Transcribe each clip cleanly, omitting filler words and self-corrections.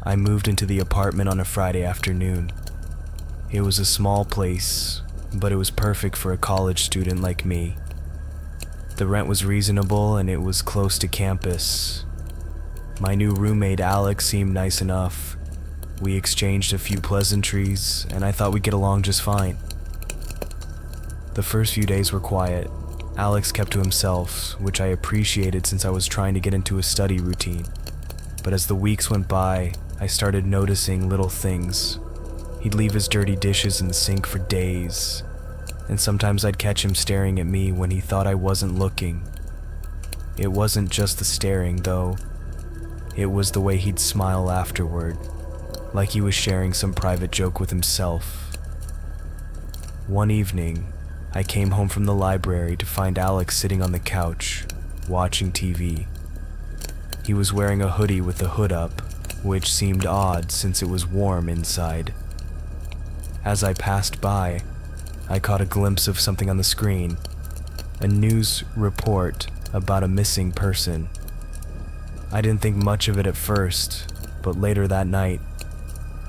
I moved into the apartment on a Friday afternoon. It was a small place, but it was perfect for a college student like me. The rent was reasonable and it was close to campus. My new roommate Alex seemed nice enough. We exchanged a few pleasantries and I thought we'd get along just fine. The first few days were quiet. Alex kept to himself, which I appreciated since I was trying to get into a study routine. But as the weeks went by, I started noticing little things. He'd leave his dirty dishes in the sink for days, and sometimes I'd catch him staring at me when he thought I wasn't looking. It wasn't just the staring, though. It was the way he'd smile afterward, like he was sharing some private joke with himself. One evening, I came home from the library to find Alex sitting on the couch, watching TV. He was wearing a hoodie with the hood up, which seemed odd since it was warm inside. As I passed by, I caught a glimpse of something on the screen, a news report about a missing person. I didn't think much of it at first, but later that night,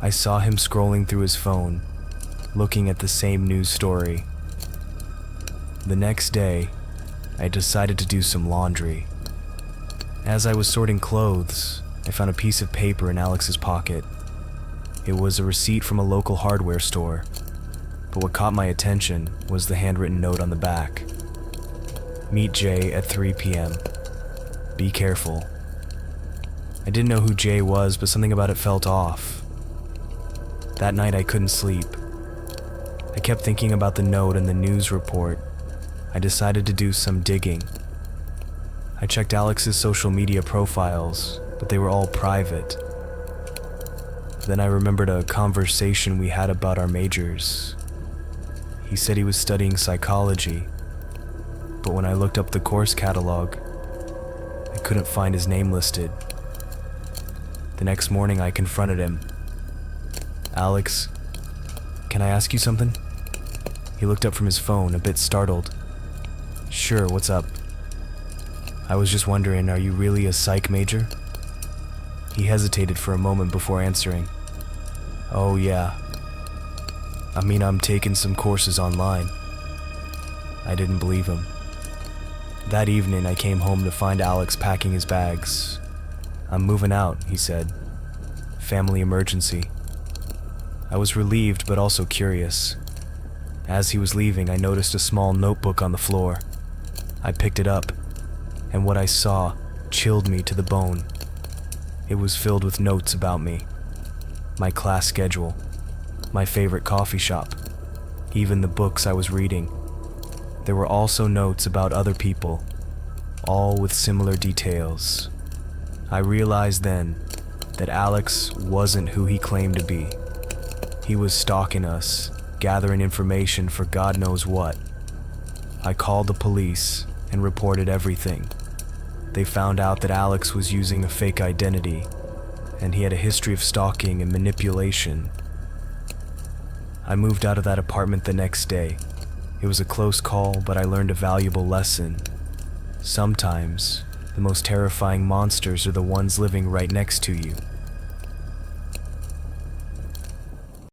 I saw him scrolling through his phone, looking at the same news story. The next day, I decided to do some laundry. As I was sorting clothes, I found a piece of paper in Alex's pocket. It was a receipt from a local hardware store, but what caught my attention was the handwritten note on the back. Meet Jay at 3 p.m. Be careful. I didn't know who Jay was, but something about it felt off. That night I couldn't sleep. I kept thinking about the note and the news report. I decided to do some digging. I checked Alex's social media profiles, but they were all private. Then I remembered a conversation we had about our majors. He said he was studying psychology, but when I looked up the course catalog, I couldn't find his name listed. The next morning I confronted him. Alex, can I ask you something? He looked up from his phone, a bit startled. Sure, what's up? I was just wondering, are you really a psych major? He hesitated for a moment before answering. Oh yeah. I'm taking some courses online. I didn't believe him. That evening I came home to find Alex packing his bags. I'm moving out, he said. Family emergency. I was relieved but also curious. As he was leaving, I noticed a small notebook on the floor. I picked it up, and what I saw chilled me to the bone. It was filled with notes about me, my class schedule, my favorite coffee shop, even the books I was reading. There were also notes about other people, all with similar details. I realized then that Alex wasn't who he claimed to be. He was stalking us, gathering information for God knows what. I called the police and reported everything. They found out that Alex was using a fake identity, and he had a history of stalking and manipulation. I moved out of that apartment the next day. It was a close call, but I learned a valuable lesson. Sometimes, the most terrifying monsters are the ones living right next to you.